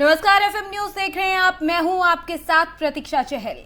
नमस्कार, FM news देख रहे हैं आप। मैं हूं आपके साथ प्रतीक्षा चहल।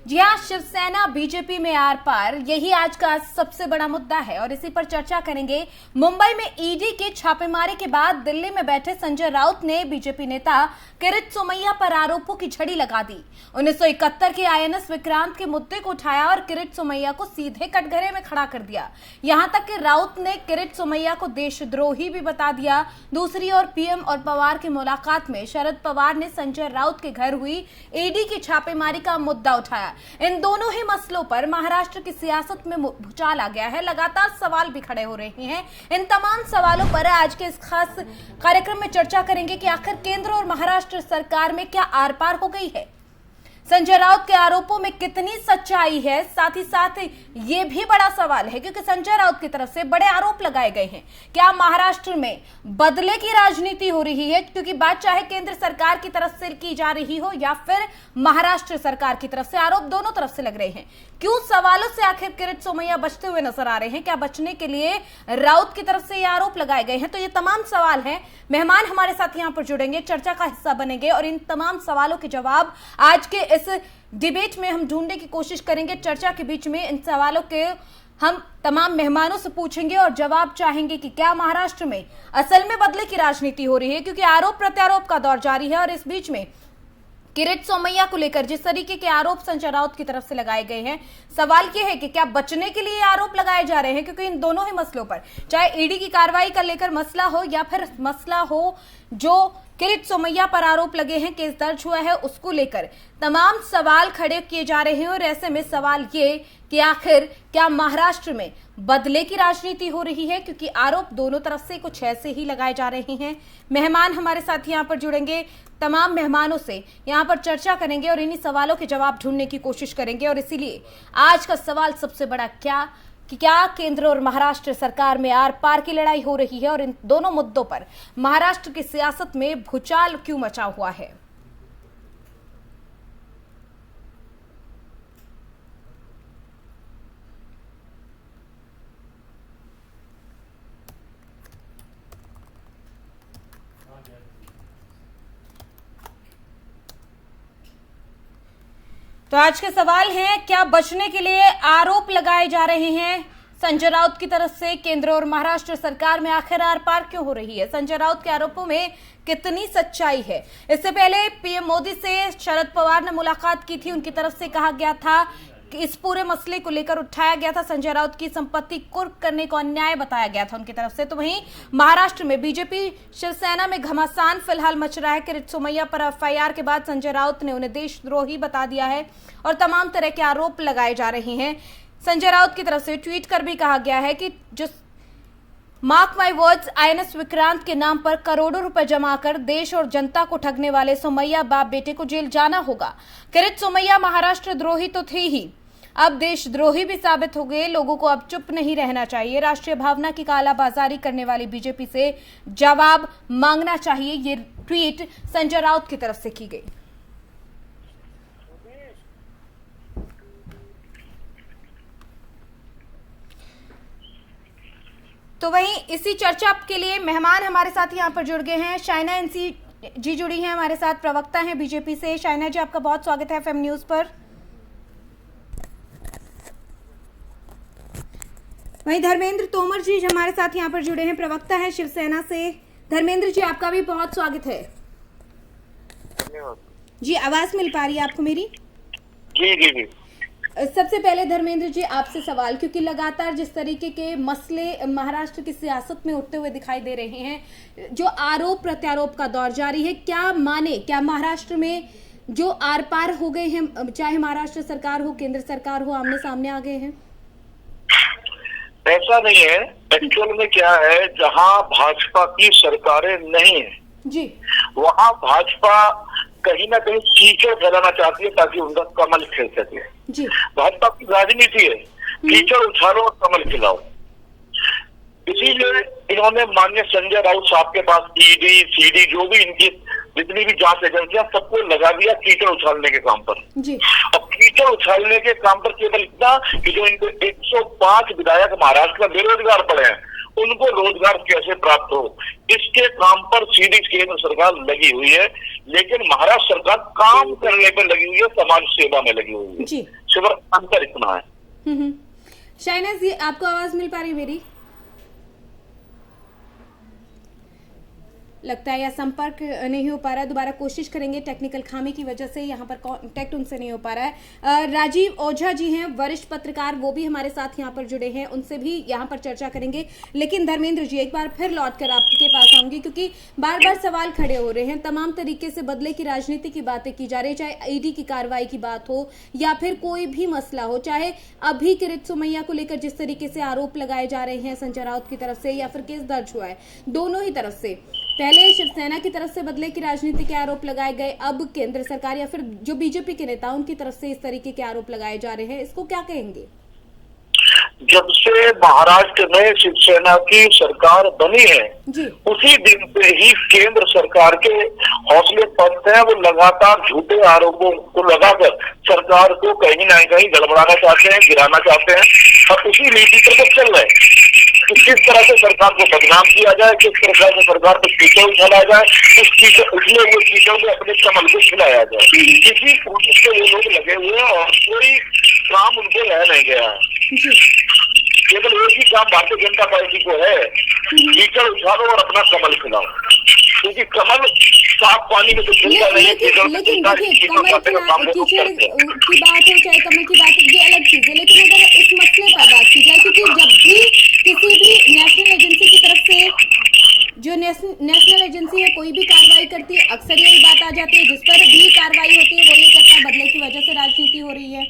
जी हाँ, शिवसेना बीजेपी में आर पार, यही आज का सबसे बड़ा मुद्दा है और इसी पर चर्चा करेंगे। मुंबई में ईडी के छापेमारी के बाद दिल्ली में बैठे संजय राउत ने बीजेपी नेता किरीट सोमैया पर आरोपों की झड़ी लगा दी। 1971 के आईएनएस विक्रांत के मुद्दे को उठाया और किरीट सोमैया को सीधे कटघरे में खड़ा कर दिया। यहां तक कि राउत ने किरीट सोमैया को देशद्रोही भी बता दिया। दूसरी ओर पीएम और पवार की मुलाकात में शरद पवार ने संजय राउत के घर हुई ईडी की छापेमारी का मुद्दा उठाया। इन दोनों ही मसलों पर महाराष्ट्र की सियासत में भूचाल आ गया है। लगातार सवाल भी खड़े हो रहे हैं। इन तमाम सवालों पर आज के इस खास कार्यक्रम में चर्चा करेंगे कि आखिर केंद्र और महाराष्ट्र सरकार में क्या आर पार हो गई है, संजय राउत के आरोपों में कितनी सच्चाई है। साथ ही साथ ये भी बड़ा सवाल है क्योंकि संजय राउत की तरफ से बड़े आरोप लगाए गए हैं। क्या महाराष्ट्र में बदले की राजनीति हो रही है, क्योंकि बात चाहे केंद्र सरकार की तरफ से की जा रही हो या फिर महाराष्ट्र सरकार की तरफ से, आरोप दोनों तरफ से लग रहे हैं। क्यों सवालों से आखिर किरीट सोमैया बचते हुए नजर आ रहे हैं? क्या बचने के लिए राउत की तरफ से ये आरोप लगाए गए हैं? तो ये तमाम सवाल हैं। मेहमान हमारे साथ यहाँ पर जुड़ेंगे, चर्चा का हिस्सा बनेंगे और इन तमाम सवालों के जवाब आज के इस डिबेट में हम ढूंढने की कोशिश करेंगे। चर्चा के बीच में इन सवालों के हम तमाम मेहमानों से पूछेंगे और जवाब चाहेंगे कि क्या महाराष्ट्र में असल में बदले की राजनीति हो रही है, क्योंकि आरोप प्रत्यारोप का दौर जारी है। और इस बीच में किरीट सोमैया को लेकर जिस तरीके के आरोप संजय राउत की तरफ से लगाए गए हैं, सवाल यह है कि क्या बचने के लिए आरोप लगाए जा रहे हैं, क्योंकि इन दोनों ही मसलों पर, चाहे ईडी की कार्रवाई का लेकर मसला हो या फिर मसला हो जो किरीट सोमैया पर आरोप लगे हैं, केस दर्ज हुआ है, उसको लेकर तमाम सवाल खड़े किए जा रहे हैं। और ऐसे में सवाल ये कि आखिर क्या महाराष्ट्र में बदले की राजनीति हो रही है, क्योंकि आरोप दोनों तरफ से कुछ ऐसे ही लगाए जा रहे हैं। मेहमान हमारे साथ यहाँ पर जुड़ेंगे, तमाम मेहमानों से यहाँ पर चर्चा करेंगे और इन्हीं सवालों के जवाब ढूंढने की कोशिश करेंगे। और इसीलिए आज का सवाल सबसे बड़ा क्या केंद्र और महाराष्ट्र सरकार में आर पार की लड़ाई हो रही है और इन दोनों मुद्दों पर महाराष्ट्र की सियासत में भूचाल क्यों मचा हुआ है। तो आज के सवाल हैं, क्या बचने के लिए आरोप लगाए जा रहे हैं संजय राउत की तरफ से? केंद्र और महाराष्ट्र सरकार में आखिर आर पार क्यों हो रही है? संजय राउत के आरोपों में कितनी सच्चाई है? इससे पहले पीएम मोदी से शरद पवार ने मुलाकात की थी। उनकी तरफ से कहा गया था कि इस पूरे मसले को लेकर उठाया गया था, संजय राउत की संपत्ति कुर्क करने को अन्याय बताया गया था उनकी तरफ से। तो वहीं महाराष्ट्र में बीजेपी शिवसेना में घमासान फिलहाल मच रहा है। किरीट सोमैया पर एफआईआर के बाद संजय राउत ने उन्हें देशद्रोही बता दिया है और तमाम तरह के आरोप लगाए जा रहे हैं। संजय राउत की तरफ से ट्वीट कर भी कहा गया है कि जो mark my words, INS Vikrant के नाम पर करोड़ों रुपए जमा कर देश और जनता को ठगने वाले सोमैया बाप बेटे को जेल जाना होगा। किरीट सोमैया महाराष्ट्र द्रोही तो थे ही, अब देशद्रोही भी साबित हो गए। लोगों को अब चुप नहीं रहना चाहिए। राष्ट्रीय भावना की कालाबाजारी करने वाली बीजेपी से जवाब मांगना चाहिए। ये ट्वीट संजय राउत की तरफ से की गई। तो वहीं इसी चर्चा के लिए मेहमान हमारे साथ यहाँ पर जुड़ गए हैं। शाइना एनसी जी जुड़ी हैं हमारे साथ, प्रवक्ता हैं बीजेपी से। शाइना जी, आपका बहुत स्वागत है एफएम न्यूज पर। वहीं धर्मेंद्र तोमर जी हमारे साथ यहाँ पर जुड़े हैं, प्रवक्ता हैं शिवसेना से। धर्मेंद्र जी, आपका भी बहुत स्वागत है। जी, आवाज मिल पा रही है आपको मेरी? जी जी जी। सबसे पहले धर्मेंद्र जी आपसे सवाल, क्योंकि लगातार जिस तरीके के मसले महाराष्ट्र की सियासत में उठते हुए दिखाई दे रहे हैं, जो आरोप प्रत्यारोप का दौर जारी है, क्या महाराष्ट्र में जो आर पार हो गए हैं, चाहे महाराष्ट्र सरकार हो केंद्र सरकार हो, आमने सामने आ गए हैं? ऐसा नहीं है। एक्चुअल में क्या है, जहां भाजपा की सरकारें नहीं है जी, वहां भाजपा कहीं ना कहीं कीचड़ फैलाना चाहती है ताकि उनका कमल खिल सके। जी, भाजपा की राजनीति है कीचड़ उछालो और कमल खिलाओ। इसीलिए इन्होंने माननीय संजय राउत साहब के पास ईडी सीडी जो भी इनकी जितनी भी जांच एजेंसियां सबको लगा दिया कीचड़ उछालने के काम पर। जी, अब कीचड़ उछालने के काम पर केवल इतना कि जो इनके 105 विधायक महाराष्ट्र में बेरोजगार पड़े हैं उनको रोजगार कैसे प्राप्त हो, इसके काम पर सीधी केंद्र सरकार लगी हुई है। लेकिन महाराष्ट्र सरकार काम करने पर लगी हुई है, समाज सेवा में लगी हुई है जी। सिर्फ अंतर इतना है। शाइना जी, आपको आवाज मिल पा रही मेरी? लगता है या संपर्क नहीं हो पा रहा है, दोबारा कोशिश करेंगे। टेक्निकल खामी की वजह से यहाँ पर कांटेक्ट उनसे नहीं हो पा रहा है। राजीव ओझा जी हैं वरिष्ठ पत्रकार, वो भी हमारे साथ यहाँ पर जुड़े हैं, उनसे भी यहाँ पर चर्चा करेंगे। लेकिन धर्मेंद्र जी, एक बार फिर लौट कर आपके पास आऊंगी, क्योंकि बार बार सवाल खड़े हो रहे हैं। तमाम तरीके से बदले की राजनीति की बातें की जा रही है, चाहे ईडी की कार्रवाई की बात हो या फिर कोई भी मसला हो, चाहे अभी किरीट सोमैया को लेकर जिस तरीके से आरोप लगाए जा रहे हैं संजय राउत की तरफ से या फिर केस दर्ज हुआ है दोनों ही तरफ से। पहले शिवसेना की तरफ से बदले की राजनीति के आरोप लगाए गए, अब केंद्र सरकार या फिर जो बीजेपी के नेता उनकी तरफ से इस तरीके के आरोप लगाए जा रहे हैं, इसको क्या कहेंगे? जब से महाराष्ट्र में शिवसेना की सरकार बनी है उसी दिन से ही केंद्र सरकार के हौसले पस्त हैं। वो लगातार झूठे आरोपों को लगाकर सरकार को कहीं ना कहीं गड़बड़ाना चाहते हैं, गिराना चाहते हैं और उसी नीति पर वो चल रहे हैं। किस तरह से सरकार को बदनाम किया जाए, किस तरह से सरकार को कीचड़ उछाला जाए, उसमें वो कीचड़ में अपने कमल को खिलाया जाए, इसी कोशिश से ये लोग लगे हुए हैं और कोई काम उनको रह नहीं गया है। केवल एक ही काम भारतीय जनता पार्टी को है, कीचड़ उछालो और अपना कमल खिलाओ, क्योंकि कमल साफ पानी में तो खिलता नहीं है। लेकिन देखिए, कमल कीचड़ की बात हो चाहे कमल की बात, ये अलग चीज है। लेकिन अगर इस मसले पर बात की जाए, क्योंकि जब भी किसी भी नेशनल एजेंसी की तरफ से, जो नेशनल एजेंसी है कोई भी कार्रवाई करती है, अक्सर यही बात आ जाती है, जिस पर भी कार्रवाई होती है वो ये कहता है बदले की वजह से राजनीति हो रही है।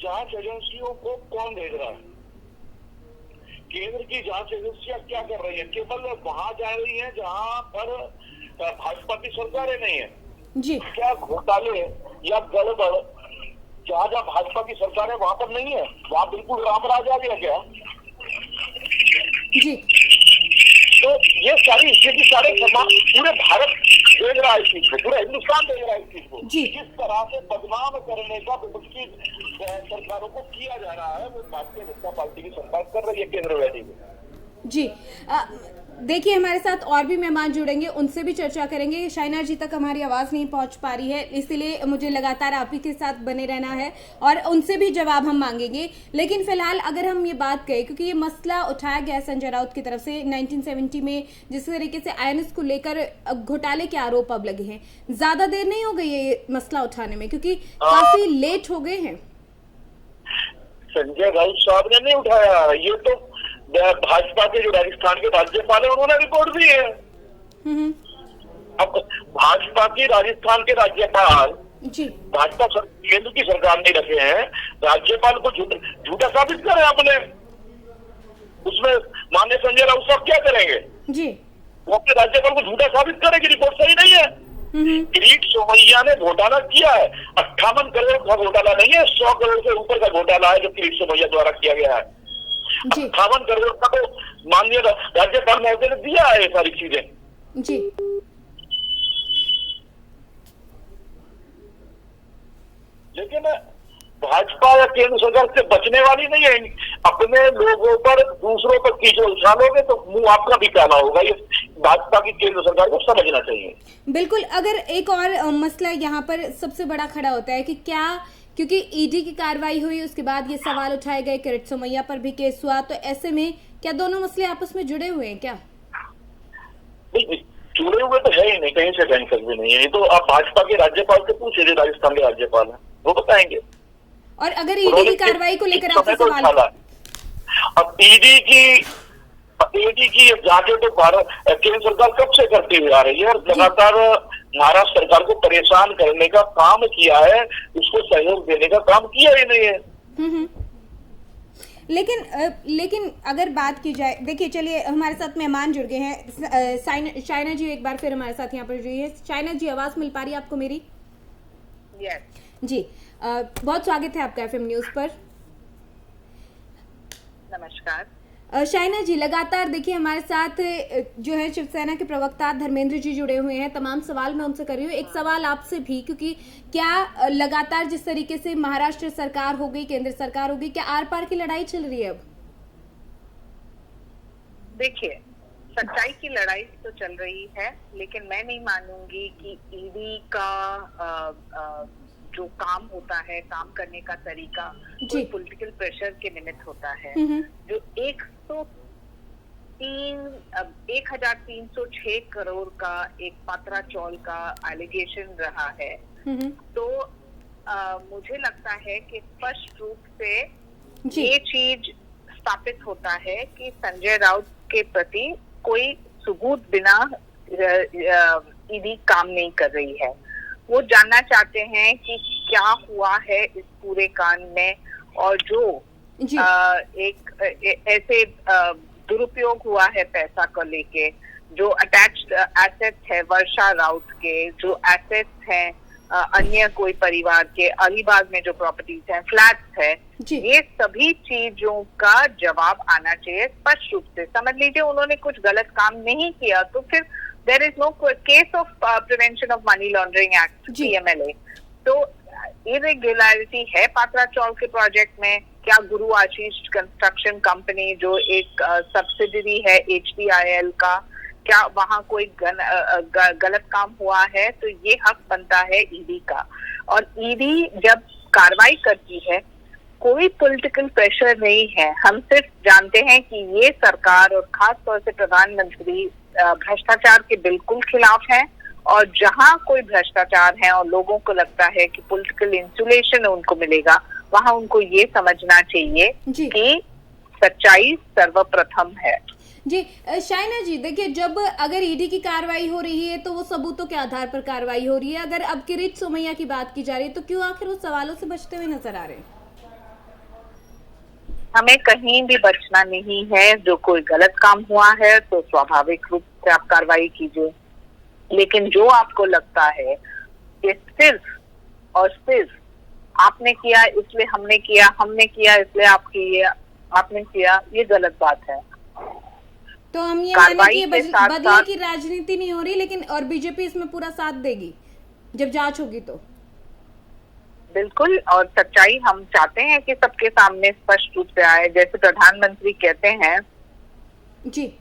जांच एजेंसियों को कौन भेज रहा है? केंद्र की जांच एजेंसियां क्या कर रही है? केवल वहां जा रही है जहां पर भाजपा की सरकारें नहीं है जी। क्या घोटाले या गड़बड़ जहां जहां भाजपा की सरकार है वहां पर नहीं है? वहां बिल्कुल रामराज आ गया क्या जी? तो ये सारी स्थिति सारे समाज, पूरे भारत देख रहा है इस चीज को, पूरा हिंदुस्तान देख रहा है इस चीज को। किस तरह से बदनाम करने का विपक्षी सरकारों को किया जा रहा है, वो भारतीय जनता पार्टी की सरकार कर रही है केंद्र में जी। देखिए, हमारे साथ और भी मेहमान जुड़ेंगे, उनसे भी चर्चा करेंगे। शाइना जी तक हमारी आवाज नहीं पहुंच पा रही है, इसलिए मुझे लगातार आप ही के साथ बने रहना है और उनसे भी जवाब हम मांगेंगे। लेकिन फिलहाल अगर हम ये बात करें, क्योंकि ये मसला उठाया गया संजय राउत की तरफ से 1970 में, जिस तरीके से आईएनएस को लेकर घोटाले के आरोप अब लगे हैं, ज्यादा देर नहीं हो गई है ये मसला उठाने में, क्योंकि काफी लेट हो गए हैं। संजय राउत साहब ने नहीं उठाया, ये तो भाजपा के जो राजस्थान के राज्यपाल है उन्होंने रिपोर्ट दी है। अब भाजपा की राजस्थान के राज्यपाल भाजपा केंद्र की सरकार नहीं रखे हैं, राज्यपाल को झूठा साबित करें अपने, उसमें माननीय संजय राउत साहब क्या करेंगे जी? वो अपने राज्यपाल को झूठा साबित करें कि रिपोर्ट सही नहीं है। किरीट सोमैया ने घोटाला किया है, 58 करोड़ का घोटाला नहीं है, 100 करोड़ से ऊपर का घोटाला है जो किरीट सोमैया द्वारा किया गया है। 58 करोड़ का तो माननीय राज्यपाल महोदय ने दिया है ये सारी चीजें जी। लेकिन भाजपा या केंद्र सरकार से बचने वाली नहीं है। अपने लोगों पर, दूसरों पर कीचड़ उछालोगे तो मुंह आपका भी काला होगा। ये भाजपा की केंद्र सरकार को समझना चाहिए। बिल्कुल। अगर एक और मसला यहाँ पर सबसे बड़ा खड़ा होता है कि क्या, क्योंकि ईडी की कार्रवाई हुई, उसके बाद ये सवाल उठाए गए, किरीट सोमैया पर भी केस हुआ, तो ऐसे में क्या दोनों मसले आपस में जुड़े हुए हैं क्या? जुड़े हुए तो है ही नहीं, कहीं से कहीं भी नहीं है। ये तो आप भाजपा के राज्यपाल से पूछे जो राजस्थान के राज्यपाल है, वो बताएंगे। और अगर ईडी की कार्रवाई को लेकर आपसे सवाल, अब ईडी की जांचें तो भारत केंद्र सरकार कब से करती हुई आ रही है और लगातार महाराष्ट्र सरकार को परेशान करने का काम किया है, उसको सहयोग देने का काम किया ही नहीं है। लेकिन अगर बात की जाए, देखिए, चलिए हमारे साथ मेहमान जुड़ गए हैं। शाइना जी एक बार फिर हमारे साथ यहाँ पर जुड़ी है। शाइना जी, आवाज मिल पा रही है आपको मेरी? जी। बहुत स्वागत है आपका एफएम न्यूज पर। नमस्कार। शाइना जी, लगातार देखिए हमारे साथ जो है शिवसेना के प्रवक्ता धर्मेंद्र जी जुड़े हुए हैं। तमाम सवाल मैं उनसे कर रही हूँ। एक सवाल आपसे भी, क्योंकि क्या लगातार जिस तरीके से महाराष्ट्र सरकार हो गई, केंद्र सरकार हो गई, क्या आर पार की लड़ाई चल रही है अब? देखिए, सच्चाई की लड़ाई तो चल रही है, लेकिन मैं नहीं मानूंगी कि ईडी का जो काम होता है, काम करने का तरीका कोई पॉलिटिकल प्रेशर के निमित्त होता है। जो 1306 करोड़ का एक पात्रा चौल का एलिगेशन रहा है, तो मुझे लगता है कि स्पष्ट रूप से ये चीज स्थापित होता है कि संजय राउत के प्रति कोई सबूत बिना ईडी काम नहीं कर रही है। वो जानना चाहते हैं कि क्या हुआ है इस पूरे कांड में, और जो ऐसे दुरुपयोग हुआ है पैसा को लेके, जो अटैच्ड एसेट्स है वर्षा राउत के, जो एसेट्स हैं अन्य कोई परिवार के, अलीबाग में जो प्रॉपर्टीज हैं, फ्लैट्स है, ये सभी चीजों का जवाब आना चाहिए स्पष्ट रूप से। समझ लीजिए उन्होंने कुछ गलत काम नहीं किया तो फिर there is no case of prevention of money laundering act PMLA। तो इरेगुलरिटी है पात्रा चौल के प्रोजेक्ट में। क्या गुरु आशीष कंस्ट्रक्शन कंपनी जो एक सब्सिडरी है HDIL का, क्या वहां कोई गलत काम हुआ है? तो ये हक बनता है ईडी का। और ईडी जब कार्रवाई करती है, कोई पॉलिटिकल प्रेशर नहीं है। हम सिर्फ जानते हैं कि ये सरकार और खास तौर से प्रधानमंत्री भ्रष्टाचार के बिल्कुल खिलाफ है, और जहां कोई भ्रष्टाचार है और लोगों को लगता है कि पॉलिटिकल इंसुलेशन उनको मिलेगा, वहां उनको ये समझना चाहिए कि सच्चाई सर्वप्रथम है। जी शाइना जी, देखिए जब अगर ईडी की कार्रवाई हो रही है तो वो सबूतों के आधार पर कार्रवाई हो रही है। अगर अब किरीट सोमैया की बात की जा रही है तो क्यों आखिर वो सवालों से बचते हुए नजर आ रहे हैं? हमें कहीं भी बचना नहीं है। जो कोई गलत काम हुआ है तो स्वाभाविक रूप से आप कार्रवाई कीजिए, लेकिन जो आपको लगता है कि सिर्फ और सिर्फ आपने किया इसलिए हमने किया, हमने किया इसलिए आपने किया, ये गलत बात है। तो हम ये माने कि बदले की राजनीति नहीं हो रही, लेकिन और बीजेपी इसमें पूरा साथ देगी जब जांच होगी तो? बिल्कुल, और सच्चाई हम चाहते हैं कि सबके सामने स्पष्ट रूप से आए, जैसे प्रधानमंत्री कहते हैं। जी,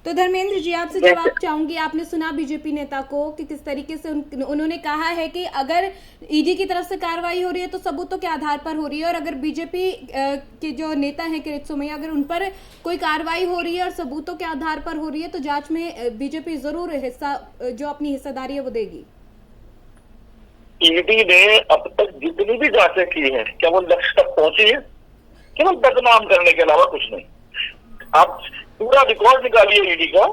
तो धर्मेंद्र जी आपसे जवाब चाहूंगी। आपने सुना बीजेपी नेता को कि किस तरीके से उन्होंने कहा है कि अगर ईडी की तरफ से कार्रवाई हो रही है तो सबूतों के आधार पर हो रही है, और अगर बीजेपी के जो नेता हैं किरीट सोमैया, अगर उन पर कोई कार्रवाई हो रही है और सबूतों के आधार पर हो रही है तो जांच में बीजेपी जरूर जो अपनी हिस्सेदारी है वो देगी। ईडी ने अब तक जितनी भी जांचें की हैं, क्या वो लक्ष्य तक पहुंची है? केवल बदनाम करने के अलावा कुछ नहीं। आप पूरा रिकॉर्ड निकालिए ईडी का,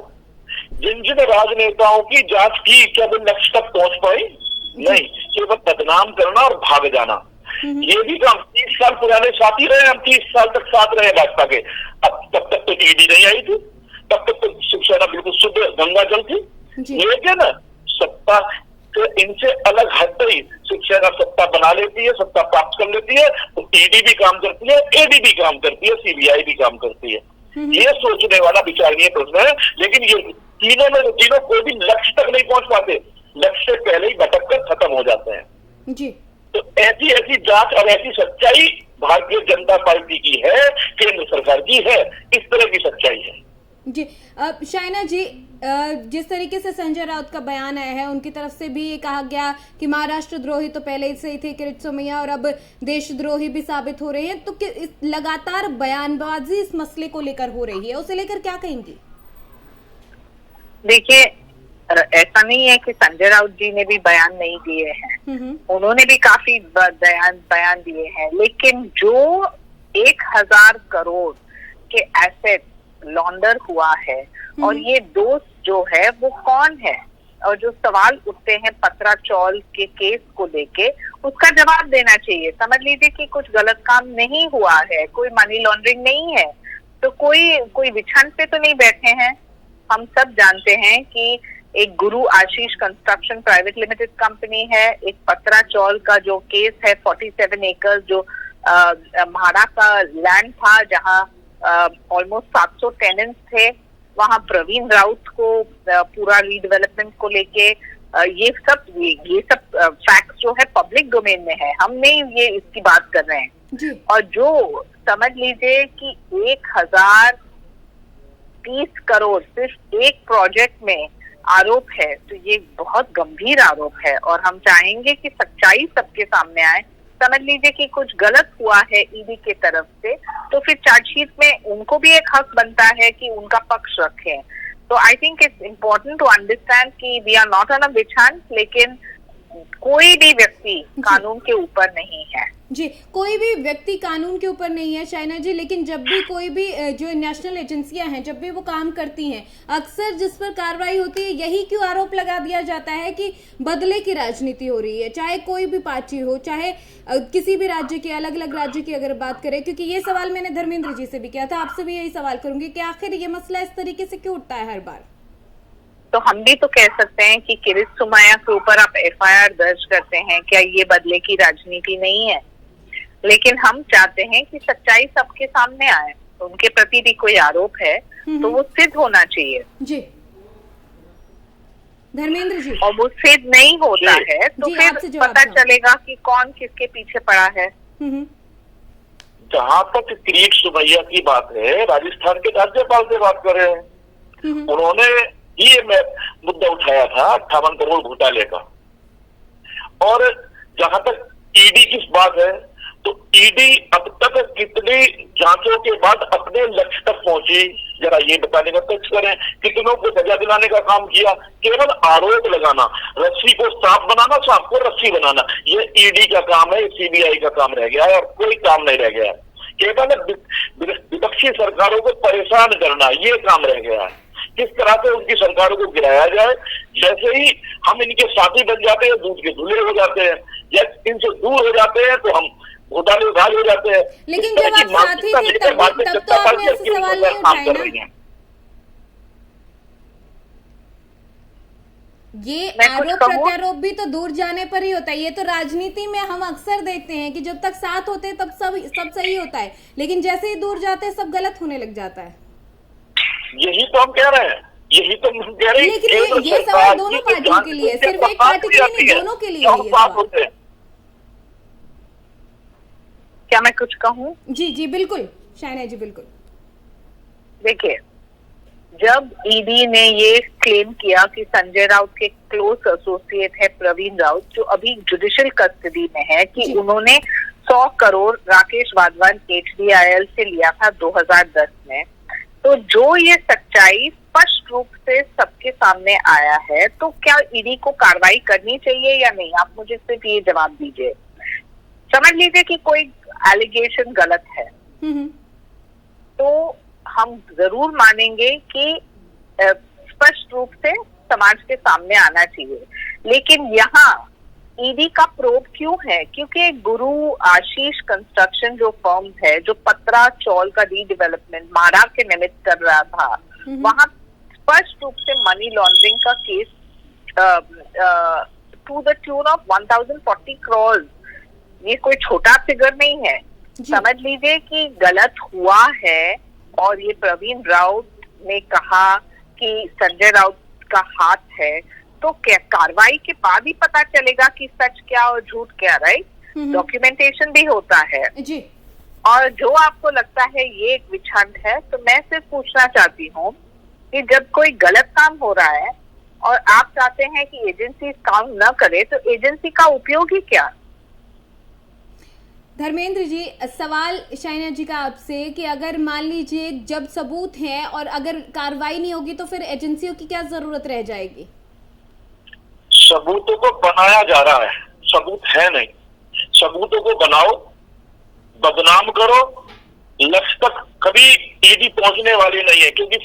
जिन जिन राजनेताओं की जांच की, क्या वो लक्ष्य तक पहुंच पाई? नहीं, केवल बदनाम करना और भाग जाना। ये भी काम 30 साल पुराने साथी रहे, हम 30 साल तक साथ रहे भाजपा के। अब तब तक तो ईडी नहीं आई थी, तब तक तो शिवसेना बिल्कुल शुद्ध गंगा जल थी। लेकिन सत्ता तो इनसे अलग हटते ही शिवसेना सत्ता बना लेती है, सत्ता प्राप्त कर लेती है, तो ईडी भी काम करती है, ED भी काम करती है, CBI भी काम करती है। ये सोचने वाला विचारणीय प्रश्न है। लेकिन ये तीनों कोई भी लक्ष्य तक नहीं पहुंच पाते, लक्ष्य से पहले ही भटक कर खत्म हो जाते हैं जी। तो ऐसी जांच और ऐसी सच्चाई भारतीय जनता पार्टी की है, केंद्र सरकार की है। इस तरह की सच्चाई है जी। शाइना जी, जिस तरीके से संजय राउत का बयान आया है, उनकी तरफ से भी ये कहा गया कि महाराष्ट्र द्रोही तो पहले से ही थे किरीट सोमैया, और अब देशद्रोही भी साबित हो रहे हैं। तो लगातार बयानबाजी इस मसले को लेकर हो रही है, उसे लेकर क्या कहेंगी? देखिए, ऐसा नहीं है कि संजय राउत जी ने भी बयान नहीं दिए हैं, उन्होंने भी काफी बयान दिए हैं, लेकिन जो 1000 करोड़ के एसेट लॉन्डर हुआ है और ये दोस्त जो है वो कौन है, और जो सवाल उठते हैं पत्रा चौल के केस को लेके, उसका जवाब देना चाहिए। समझ लीजिए कि कुछ गलत काम नहीं हुआ है, कोई मनी लॉन्ड्रिंग नहीं है, तो कोई बिछान पे तो नहीं बैठे हैं। हम सब जानते हैं कि एक गुरु आशीष कंस्ट्रक्शन प्राइवेट लिमिटेड कंपनी है, एक पत्रा चौल का जो केस है 47 एकड़ जो म्हाड़ा का लैंड था, जहां ऑलमोस्ट 700 टेनेंट्स थे। वहाँ प्रवीण राउत को पूरा रीडेवलपमेंट को लेके ये सब फैक्ट्स जो है पब्लिक डोमेन में है, हम नहीं ये इसकी बात कर रहे हैं। और जो समझ लीजिए कि 1030 करोड़ सिर्फ एक प्रोजेक्ट में आरोप है, तो ये बहुत गंभीर आरोप है और हम चाहेंगे कि सच्चाई सबके सामने आए। समझ लीजिए कि कुछ गलत हुआ है ईडी के तरफ से, तो फिर चार्जशीट में उनको भी एक हक बनता है कि उनका पक्ष रखें। तो I think it's important to understand कि we are not on a witch hunt, लेकिन कोई भी व्यक्ति कानून के ऊपर नहीं है। जी, कोई भी व्यक्ति कानून के ऊपर नहीं है शाइना जी, लेकिन जब भी कोई भी जो नेशनल एजेंसियां हैं, जब भी वो काम करती हैं, अक्सर जिस पर कार्रवाई होती है यही क्यों आरोप लगा दिया जाता है कि बदले की राजनीति हो रही है, चाहे कोई भी पार्टी हो, चाहे किसी भी राज्य के, अलग अलग राज्य की अगर बात करें। क्योंकि ये सवाल मैंने धर्मेंद्र जी से भी किया था, आपसे भी यही सवाल करूंगी कि आखिर ये मसला इस तरीके से क्यों उठता है हर बार। तो हम भी तो कह सकते हैं कि किरित सुमैया के ऊपर आप एफआईआर दर्ज करते हैं, क्या ये बदले की राजनीति नहीं है? लेकिन हम चाहते हैं कि सच्चाई सबके सामने आए। तो उनके प्रति भी कोई आरोप है तो वो सिद्ध होना चाहिए जी धर्मेंद्र जी। और वो सिद्ध नहीं होता है तो फिर पता चलेगा कि कौन किसके पीछे पड़ा है। जहाँ तक किरीट सुमैया की बात है, राजस्थान के राज्यपाल से बात कर रहे हैं। उन्होंने ये मुद्दा उठाया था 58 करोड़ घोटाले का। और जहां तक ईडी की बात है, तो ईडी अब तक कितनी जांचों के बाद अपने लक्ष्य तक पहुंची, जरा ये बताने का कोशिश करें। कितनों को सजा दिलाने का काम किया? केवल आरोप लगाना, रस्सी को सांप बनाना, सांप को रस्सी बनाना, ये ईडी का काम है, सीबीआई का काम रह गया है और कोई काम नहीं रह गया है। केवल विपक्षी सरकारों को परेशान करना, ये काम रह गया है। किस तरह से उनकी सरकारों को गिराया जाए, जैसे ही हम इनके साथी बन जाते हैं दूध के धुले हो जाते हैं, या इनसे दूर हो जाते हैं तो हम घोटाले उधार हो जाते हैं। लेकिन जब आप साथी थे तब तो आपने ऐसे सवाल नहीं उठाए ना। ये आरोप प्रत्यारोप भी तो दूर जाने पर ही होता है। ये तो राजनीति में हम अक्सर देखते हैं कि जब तक साथ होते हैं तब सब सही होता है, लेकिन जैसे ही दूर जाते हैं सब गलत होने लग जाता है। यही तो हम कह रहे हैं, यही तो हम कह रहे हैं। लेकिन ये सवाल दोनों पार्टियों के लिए, सिर्फ एक पार्टी के लिए नहीं, दोनों के लिए ये सवाल। क्या मैं कुछ कहूँ? जी जी बिल्कुल शाइना जी, बिल्कुल। देखिए, जब ईडी ने ये क्लेम किया कि संजय राउत के क्लोज एसोसिएट है प्रवीण राउत, जो अभी जुडिशियल कस्टडी में है, कि उन्होंने 100 करोड़ राकेश वाधवान HDIL से लिया था 2010 में, तो जो ये सच्चाई स्पष्ट रूप से सबके सामने आया है, तो क्या ईडी को कार्रवाई करनी चाहिए या नहीं? आप मुझे सिर्फ ये जवाब दीजिए। समझ लीजिए कि कोई एलिगेशन गलत है, तो हम जरूर मानेंगे कि स्पष्ट रूप से समाज के सामने आना चाहिए। लेकिन यहाँ ईडी का प्रोब क्यों है? क्योंकि गुरु आशीष कंस्ट्रक्शन जो फर्म है, जो पत्रा चौल का रीडेवलपमेंट माड़ा के निमित्त कर रहा था, वहां स्पष्ट रूप से मनी लॉन्ड्रिंग का case to the tune of 1040 crore. ये कोई छोटा फिगर नहीं है। समझ लीजिए कि गलत हुआ है और ये प्रवीण राउत ने कहा कि संजय राउत का हाथ है, तो क्या कार्रवाई के बाद ही पता चलेगा कि सच क्या और झूठ क्या, राइट? डॉक्यूमेंटेशन भी होता है जी। और जो आपको लगता है ये एक विच हंट है, तो मैं सिर्फ पूछना चाहती हूँ कि जब कोई गलत काम हो रहा है और आप चाहते हैं कि एजेंसी काम न करे, तो एजेंसी का उपयोग ही क्या? धर्मेंद्र जी, सवाल शाइना जी का आपसे कि अगर मान लीजिए जब सबूत हैं और अगर कार्रवाई नहीं होगी तो फिर एजेंसियों की क्या जरूरत रह जाएगी? सबूतों को बनाया जा रहा है, सबूत है नहीं। सबूतों को बनाओ, बदनाम करो, लक्ष्य तक कभी ईडी पहुंचने वाली नहीं है। क्योंकि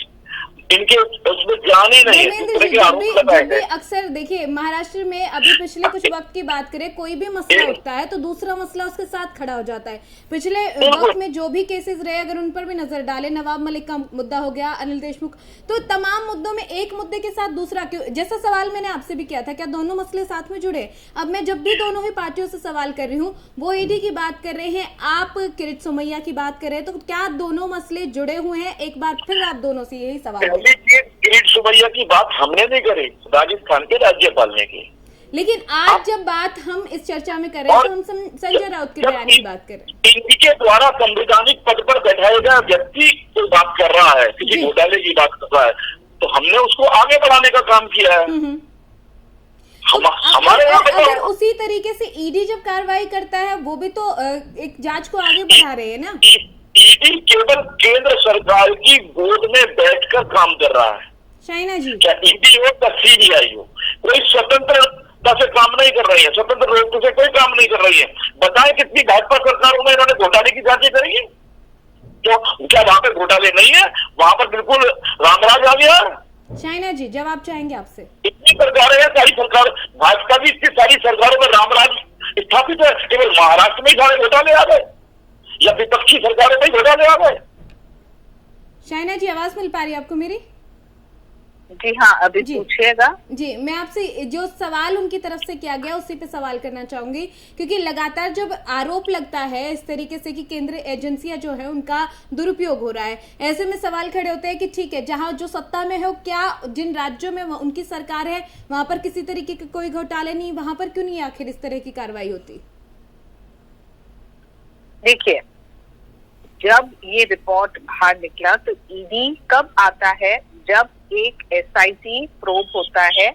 इनके उसमें जान ही नहीं है। धर्मेंद्र जी, जब भी अक्सर देखिए महाराष्ट्र में अभी पिछले कुछ वक्त की बात करें, कोई भी मसला उठता है तो दूसरा मसला उसके साथ खड़ा हो जाता है। पिछले वक्त में जो भी केसेस रहे, अगर उन पर भी नजर डालें, नवाब मलिक का मुद्दा हो गया, अनिल देशमुख, तो तमाम मुद्दों में एक मुद्दे के साथ दूसरा क्यों, जैसा सवाल मैंने आपसे भी किया था, क्या दोनों मसले साथ में जुड़े? अब मैं जब भी दोनों ही पार्टियों से सवाल कर रही हूँ, वो ईडी की बात कर रहे हैं, आप किरीट सोमैया की बात कर रहे हैं, तो क्या दोनों मसले जुड़े हुए हैं? एक बार फिर आप दोनों से यही सवाल। किरीट सोमैया की बात हमने नहीं करी, राजस्थान के राज्यपाल ने की। लेकिन आज जब बात हम इस चर्चा में कर रहे हैं तो हम संजय राउत के बयान की बात कर रहे हैं। इनके द्वारा संवैधानिक पद पर बैठाया गया व्यक्ति जो बात कर रहा है, किसी घोटाले की बात कर रहा है, तो हमने उसको आगे बढ़ाने का काम किया है। हमारे अगर उसी तरीके से ईडी जब कार्रवाई करता है, वो भी तो एक जांच को आगे बढ़ा रहे हैं ना। ईडी केवल केंद्र सरकार की गोद में बैठकर काम कर रहा है। शाइना जी, क्या ईडी हो या सीबीआई हो, कोई स्वतंत्रता से काम नहीं कर रही है, स्वतंत्र रूप से कोई काम नहीं कर रही है। बताएं कितनी भाजपा सरकारों में इन्होंने घोटाले की जांचें करेंगी? क्या वहां पे घोटाले नहीं है? वहां पर बिल्कुल रामराज आ गया। शाइना जी, जवाब चाहेंगे आपसे। इतनी सरकारें हैं, सारी सरकार भाजपा की, इसकी सारी सरकारों में रामराज स्थापित है, केवल महाराष्ट्र में ही सारे घोटाले आ गए या विपक्षी सरकारों में घोटाले आ गए? शाइना जी, आवाज मिल पा रही है आपको मेरी? जी हाँ, अभी पूछिएगा। जी, मैं आपसे जो सवाल उनकी तरफ से किया गया उसी पे सवाल करना चाहूंगी, क्योंकि लगातार जब आरोप लगता है इस तरीके से कि केंद्रीय एजेंसियां जो है उनका दुरुपयोग हो रहा है, ऐसे में सवाल खड़े होते हैं कि ठीक है, जहां जो सत्ता में हो, क्या जिन राज्यों में उनकी सरकार है वहां पर किसी तरीके के कोई घोटाले नहीं, वहां पर क्यों नहीं आखिर इस तरह की कार्रवाई होती? देखिए, जब ये रिपोर्ट बाहर निकला तो ईडी कब आता है? जब एक एसआईटी प्रोब होता है,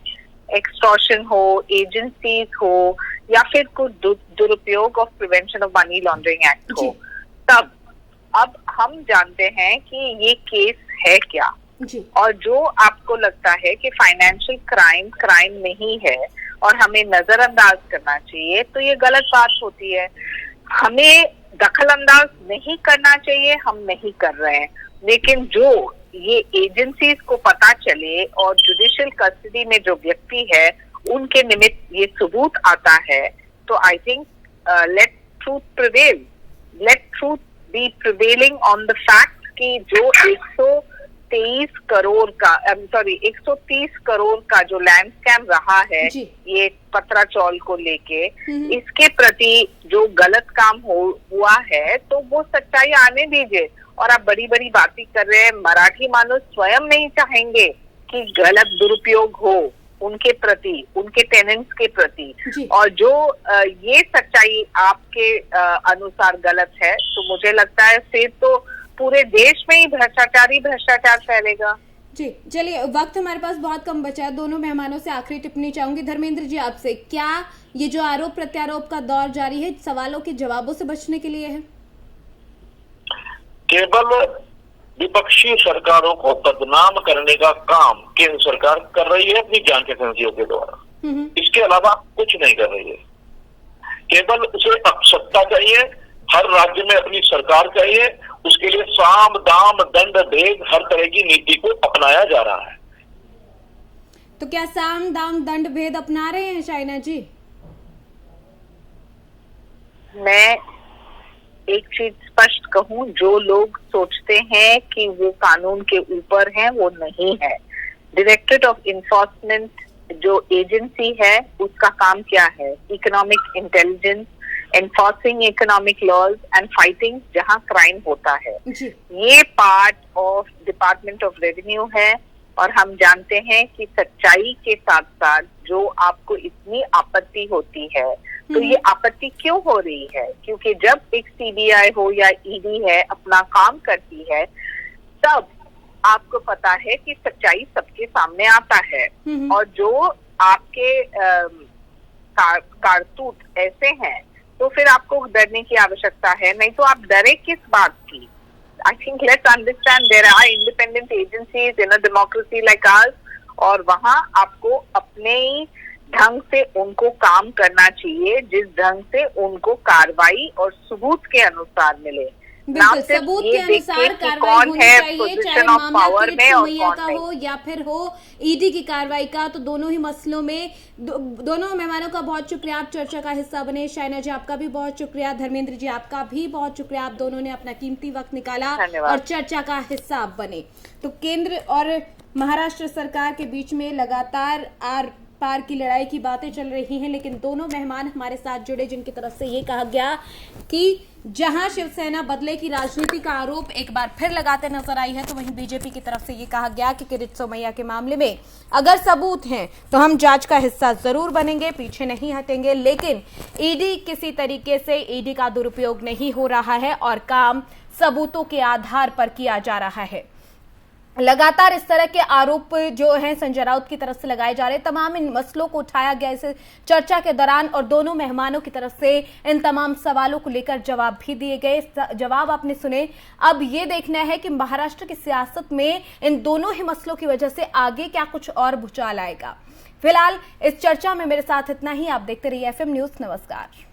एक्सटॉर्शन हो, एजेंसीज हो, या फिर कुछ दुरुपयोग of prevention of money laundering act हो, तब अब हम जानते हैं कि ये केस है क्या जी। और जो आपको लगता है कि फाइनेंशियल क्राइम नहीं है और हमें नजरअंदाज करना चाहिए, तो ये गलत बात होती है। हमें दखल अंदाज नहीं करना चाहिए, हम नहीं कर रहे हैं, लेकिन जो ये एजेंसीज को पता चले और जुडिशियल कस्टडी में जो व्यक्ति है उनके निमित्त ये सबूत आता है, तो I think let truth prevail, let truth be prevailing on the fact कि जो 130 करोड़ का जो लैंड स्कैम रहा है ये पत्राचौल को लेके, इसके प्रति जो गलत काम हुआ है, तो वो सच्चाई आने दीजिए। और आप बड़ी बड़ी बातें कर रहे हैं, मराठी मानुस स्वयं नहीं चाहेंगे कि गलत दुरुपयोग हो उनके प्रति, उनके टेनेंट्स के प्रति, और जो ये सच्चाई आपके अनुसार गलत है, तो मुझे लगता है फिर तो पूरे देश में ही भ्रष्टाचार फैलेगा। जी, चलिए, वक्त हमारे पास बहुत कम बचा है। दोनों मेहमानों से आखिरी टिप्पणी चाहूंगी। धर्मेंद्र जी, आपसे, क्या ये जो आरोप प्रत्यारोप का दौर जारी है सवालों के जवाबों से बचने के लिए है? केवल विपक्षी सरकारों को बदनाम करने का काम केंद्र सरकार कर रही है अपनी जांच एजेंसियों के द्वारा, इसके अलावा कुछ नहीं कर रही है। केवल उसे अब सत्ता चाहिए, हर राज्य में अपनी सरकार चाहिए, उसके लिए साम दाम दंड भेद हर तरह की नीति को अपनाया जा रहा है। तो क्या साम दाम दंड भेद अपना रहे हैं शाइना जी? मैं एक चीज स्पष्ट कहूं, जो लोग सोचते हैं कि वो कानून के ऊपर हैं, वो नहीं है। डायरेक्टरेट ऑफ इन्फोर्समेंट जो एजेंसी है उसका काम क्या है? Economic intelligence, enforcing economic laws and fighting जहां क्राइम होता है। ये part of Department of Revenue है, और हम जानते हैं कि सच्चाई के साथ साथ जो आपको इतनी आपत्ति होती है, तो ये आपत्ति क्यों हो रही है? क्योंकि जब एक सीबीआई हो या ईडी है अपना काम करती है, तब आपको पता है कि सच्चाई सबके सामने आता है, और जो आपके कारतूत ऐसे हैं, तो फिर आपको डरने की आवश्यकता है नहीं। तो आप डरे किस बात की? I think let's understand there are independent agencies in a democracy like ours, और वहाँ आपको अपने ढंग से उनको काम करना चाहिए, जिस ढंग से उनको कार्रवाई और सबूत के अनुसार मिले। बिल्कुल, सबूत के अनुसार कार्रवाई होनी चाहिए, चाहे मामला किरीट सोमैया का हो या फिर हो ईडी की कार्रवाई का। तो दोनों ही मसलों में दोनों मेहमानों का बहुत शुक्रिया, आप चर्चा का हिस्सा बने। शाइना जी आपका भी बहुत शुक्रिया, धर्मेंद्र जी आपका भी बहुत शुक्रिया, आप दोनों ने अपना कीमती वक्त निकाला और चर्चा का हिस्सा आप बने। तो केंद्र और महाराष्ट्र सरकार के बीच में लगातार आर पार की लड़ाई की बातें चल रही हैं, लेकिन दोनों मेहमान हमारे साथ जुड़े जिनकी तरफ से ये कहा गया कि जहां शिवसेना बदले की राजनीति का आरोप एक बार फिर लगाते नजर आई है, तो वहीं बीजेपी की तरफ से ये कहा गया कि किरीट सोमैया के मामले में अगर सबूत हैं तो हम जांच का हिस्सा जरूर बनेंगे, पीछे नहीं हटेंगे, लेकिन ईडी किसी तरीके से ईडी का दुरुपयोग नहीं हो रहा है और काम सबूतों के आधार पर किया जा रहा है। लगातार इस तरह के आरोप जो हैं संजय राउत की तरफ से लगाए जा रहे हैं, तमाम इन मसलों को उठाया गया इस चर्चा के दौरान और दोनों मेहमानों की तरफ से इन तमाम सवालों को लेकर जवाब भी दिए गए। जवाब आपने सुने। अब ये देखना है कि महाराष्ट्र की सियासत में इन दोनों ही मसलों की वजह से आगे क्या कुछ और भूचाल आएगा। फिलहाल इस चर्चा में मेरे साथ इतना ही। आप देखते रहिए FM न्यूज। नमस्कार।